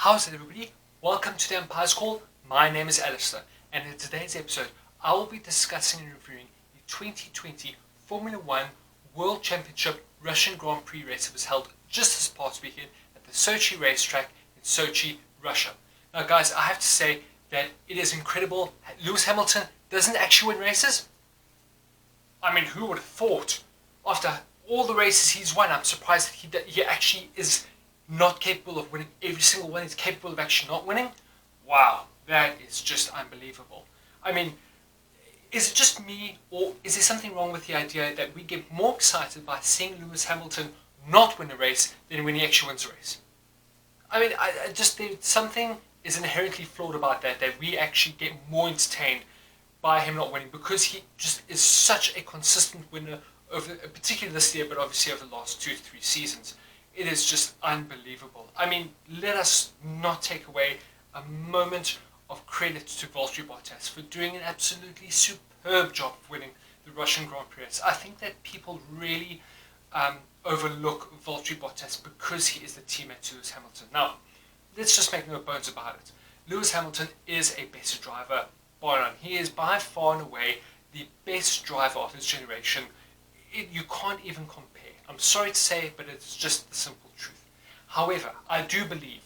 How's it, everybody? Welcome to the Empire's Call. My name is Alistair, and in today's episode I will be discussing and reviewing the 2020 Formula 1 World Championship Russian Grand Prix race that was held just this past weekend at the Sochi Racetrack in Sochi, Russia. Now guys, I have to say that it is incredible. Lewis Hamilton doesn't actually win races. I mean, who would have thought? After all the races he's won, I'm surprised that he actually is not capable of winning every single one. He's capable of actually not winning. Wow, that is just unbelievable. I mean, is it just me, or is there something wrong with the idea that we get more excited by seeing Lewis Hamilton not win a race than when he actually wins a race? I mean, something is inherently flawed about that we actually get more entertained by him not winning, because he just is such a consistent winner, over, particularly this year, but obviously over the last 2 to 3 seasons. It is just unbelievable. I mean, let us not take away a moment of credit to Valtteri Bottas for doing an absolutely superb job of winning the Russian Grand Prix. I think that people really overlook Valtteri Bottas because he is the teammate to Lewis Hamilton. Now, let's just make no bones about it. Lewis Hamilton is a better driver, bar none. He is by far and away the best driver of his generation. You can't even compare. I'm sorry to say it, but it's just the simple truth. However, I do believe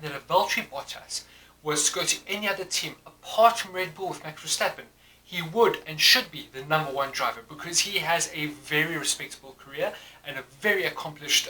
that if Valtteri Bottas was to go to any other team apart from Red Bull with Max Verstappen, he would and should be the #1 driver, because he has a very respectable career and a very accomplished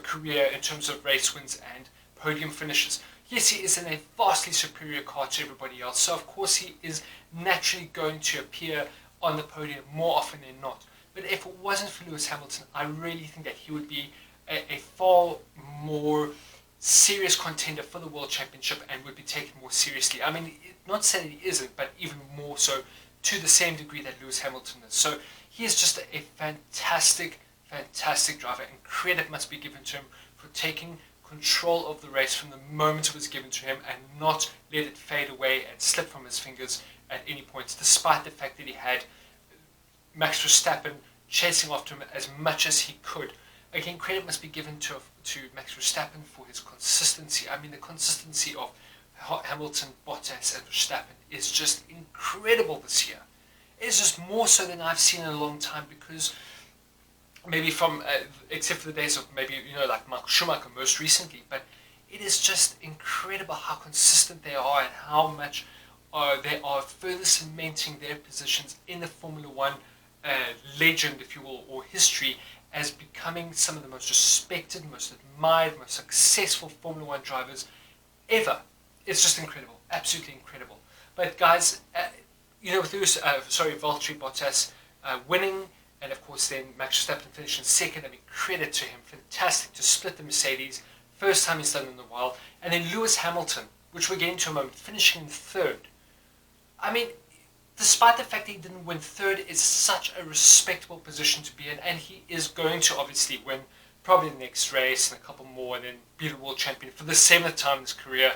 career in terms of race wins and podium finishes. Yes, he is in a vastly superior car to everybody else, so of course he is naturally going to appear on the podium more often than not. But if it wasn't for Lewis Hamilton, I really think that he would be a far more serious contender for the World Championship and would be taken more seriously. I mean, not saying that he isn't, but even more so, to the same degree that Lewis Hamilton is. So he is just a fantastic driver, and credit must be given to him for taking control of the race from the moment it was given to him and not let it fade away and slip from his fingers at any point, despite the fact that he had Max Verstappen chasing after him as much as he could. Again, credit must be given to Max Verstappen for his consistency. I mean, the consistency of Hamilton, Bottas and Verstappen is just incredible this year. It's just more so than I've seen in a long time, because maybe from, except for the days of maybe, like Michael Schumacher most recently, but it is just incredible how consistent they are and how much they are further cementing their positions in the Formula 1 legend, if you will, or history, as becoming some of the most respected, most admired, most successful Formula 1 drivers ever. It's just incredible, absolutely incredible. But guys, with Valtteri Bottas winning, and of course then Max Verstappen finishing second, I mean, credit to him, fantastic to split the Mercedes, first time he's done it in a while. And then Lewis Hamilton, which we'll get into in a moment, finishing in third. I mean, despite the fact that he didn't win third, it's such a respectable position to be in, and he is going to obviously win probably the next race and a couple more, and then be the world champion for the 7th time in his career.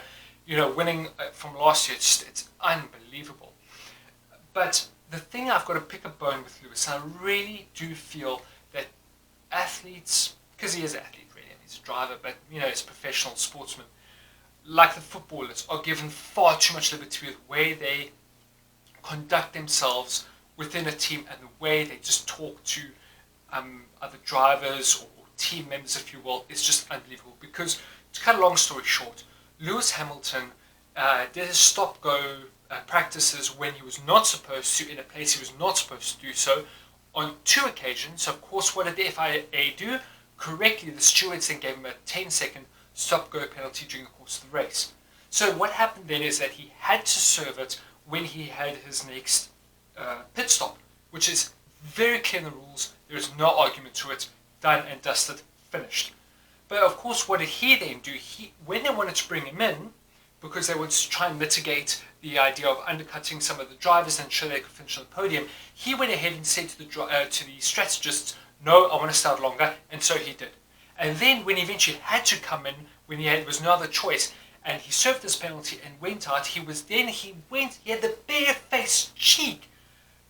Winning from last year, it's unbelievable. But the thing I've got to pick a bone with Lewis, I really do feel that athletes, because he is an athlete really, and he's a driver, but he's a professional sportsman, like the footballers, are given far too much liberty with the way they conduct themselves within a team and the way they just talk to other drivers or team members, if you will, is just unbelievable. Because, to cut a long story short, Lewis Hamilton did his stop-go practices when he was not supposed to, in a place he was not supposed to do so, on 2 occasions. So of course, what did the FIA do? Correctly, the stewards then gave him a 10-second stop-go penalty during the course of the race. So what happened then is that he had to serve it when he had his next pit stop, which is very clear in the rules. There is no argument to it. Done and dusted, finished. But of course, what did he then do? When they wanted to bring him in, because they wanted to try and mitigate the idea of undercutting some of the drivers and ensure they could finish on the podium, he went ahead and said to the strategists, "No, I want to start longer," and so he did. And then when he eventually had to come in, when there was no other choice, and he served this penalty and went out, he had the bare-faced cheek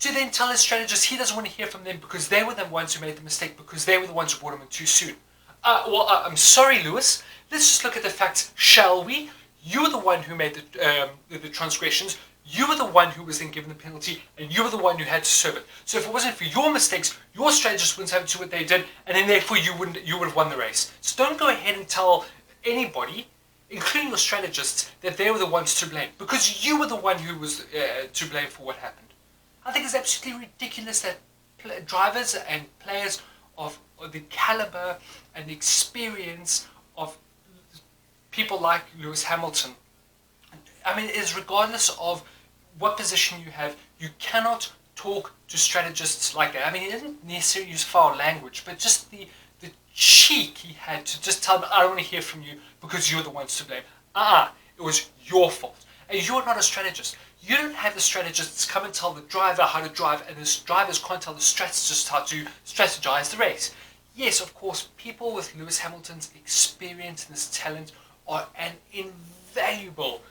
to then tell his strategists he doesn't want to hear from them, because they were the ones who made the mistake, because they were the ones who brought him in too soon. I'm sorry, Lewis. Let's just look at the facts, shall we? You were the one who made the transgressions. You were the one who was then given the penalty, and you were the one who had to serve it. So if it wasn't for your mistakes, your strategists wouldn't have to do what they did, and then therefore you would have won the race. So don't go ahead and tell anybody, including your strategists, that they were the ones to blame, because you were the one who was to blame for what happened. I think it's absolutely ridiculous that drivers and players of the caliber and the experience of people like Lewis Hamilton, I mean, is regardless of what position you have, you cannot talk to strategists like that. I mean, he didn't necessarily use foul language, but just the cheek he had to just tell them, I don't want to hear from you because you're the ones to blame. It was your fault. And you're not a strategist. You don't have the strategists come and tell the driver how to drive, and the drivers can't tell the strategist how to strategize the race. Yes, of course, people with Lewis Hamilton's experience and his talent are an invaluable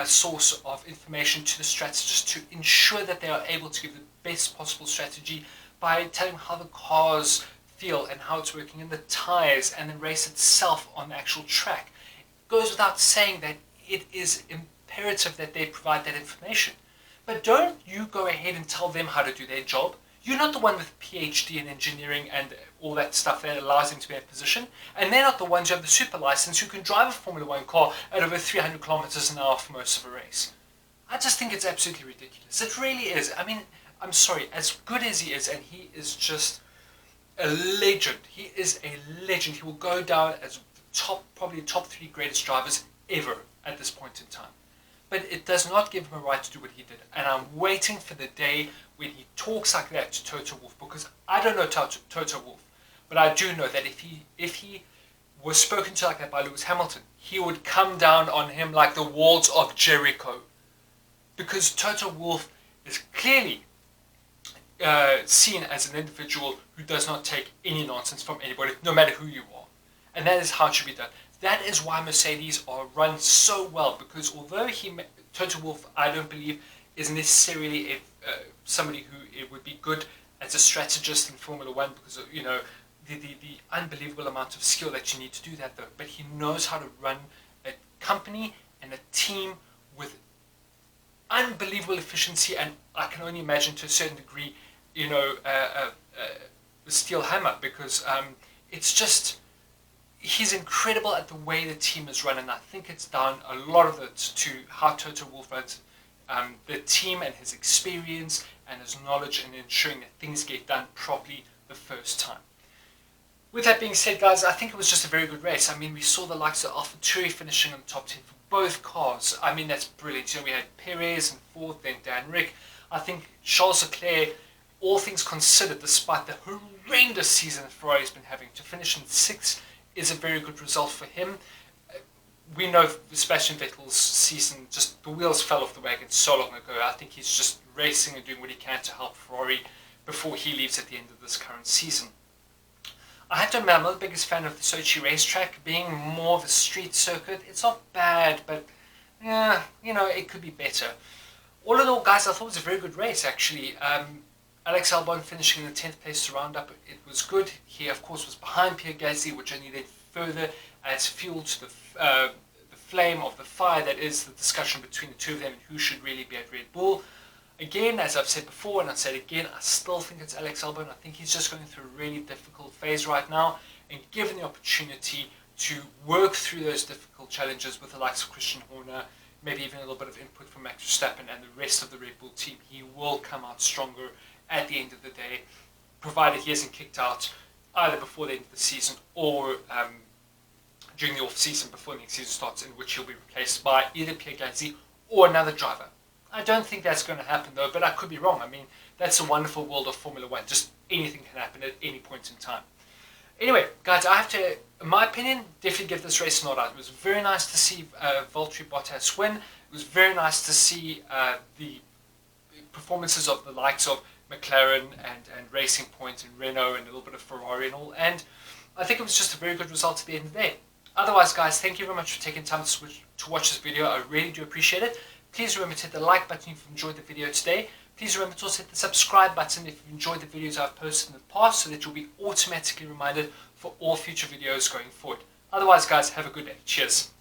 source of information to the strategist to ensure that they are able to give the best possible strategy by telling how the cars feel and how it's working, and the tires and the race itself on the actual track. It goes without saying that it is imperative that they provide that information. But don't you go ahead and tell them how to do their job. You're not the one with a PhD in engineering and all that stuff that allows them to be in a position. And they're not the ones who have the super license who can drive a Formula 1 car at over 300 kilometers an hour for most of a race. I just think it's absolutely ridiculous. It really is. I mean, I'm sorry, as good as he is, and he is just a legend. He is a legend. He will go down as probably top 3 greatest drivers ever at this point in time. But it does not give him a right to do what he did. And I'm waiting for the day when he talks like that to Toto Wolff, because I don't know Toto Wolff, but I do know that if he was spoken to like that by Lewis Hamilton, he would come down on him like the walls of Jericho. Because Toto Wolff is clearly seen as an individual who does not take any nonsense from anybody, no matter who you are. And that is how it should be done. That is why Mercedes are run so well, because although Toto Wolff, I don't believe, is necessarily somebody who it would be good as a strategist in Formula 1, because of, you know, the unbelievable amount of skill that you need to do that though. But he knows how to run a company and a team with unbelievable efficiency, and I can only imagine to a certain degree, you know, a steel hammer, because it's just, he's incredible at the way the team is run, and I think it's down a lot of it to how Toto Wolff runs the team and his experience and his knowledge in ensuring that things get done properly the first time. With that being said, guys, I think it was just a very good race. I mean, we saw the likes of AlphaTauri finishing in the top 10 for both cars. I mean, that's brilliant. You know, we had Perez in 4th, then Dan Rick. I think Charles Leclerc, all things considered, despite the horrendous season that Ferrari's been having, to finish in 6th is a very good result for him. We know Sebastian Vettel's season, just the wheels fell off the wagon so long ago. I think he's just racing and doing what he can to help Ferrari before he leaves at the end of this current season. I have to admit, I'm not the biggest fan of the Sochi Racetrack, being more of a street circuit. It's not bad, but yeah, you know, it could be better. All in all, guys, I thought it was a very good race, actually. Alex Albon finishing in the 10th place to round up, it was good. He, of course, was behind Pierre Gasly, which only then further adds fuel to the flame of the fire that is the discussion between the two of them and who should really be at Red Bull. Again, as I've said before, and I'll say it again, I still think it's Alex Albon. I think he's just going through a really difficult phase right now, and given the opportunity to work through those difficult challenges with the likes of Christian Horner, maybe even a little bit of input from Max Verstappen and the rest of the Red Bull team, he will come out stronger at the end of the day, provided he isn't kicked out either before the end of the season or during the off-season before the next season starts, in which he'll be replaced by either Pierre Gasly or another driver. I don't think that's going to happen though, but I could be wrong. I mean, that's a wonderful world of Formula 1. Just anything can happen at any point in time. Anyway, guys, I have to, in my opinion, definitely give this race a nod out. It was very nice to see Valtteri Bottas win. It was very nice to see the performances of the likes of McLaren and Racing Point and Renault and a little bit of Ferrari and all. And I think it was just a very good result at the end of the day. Otherwise, guys, thank you very much for taking time to watch this video. I really do appreciate it. Please remember to hit the like button if you enjoyed the video today. Please remember to also hit the subscribe button if you've enjoyed the videos I've posted in the past, so that you'll be automatically reminded for all future videos going forward. Otherwise, guys, have a good day. Cheers.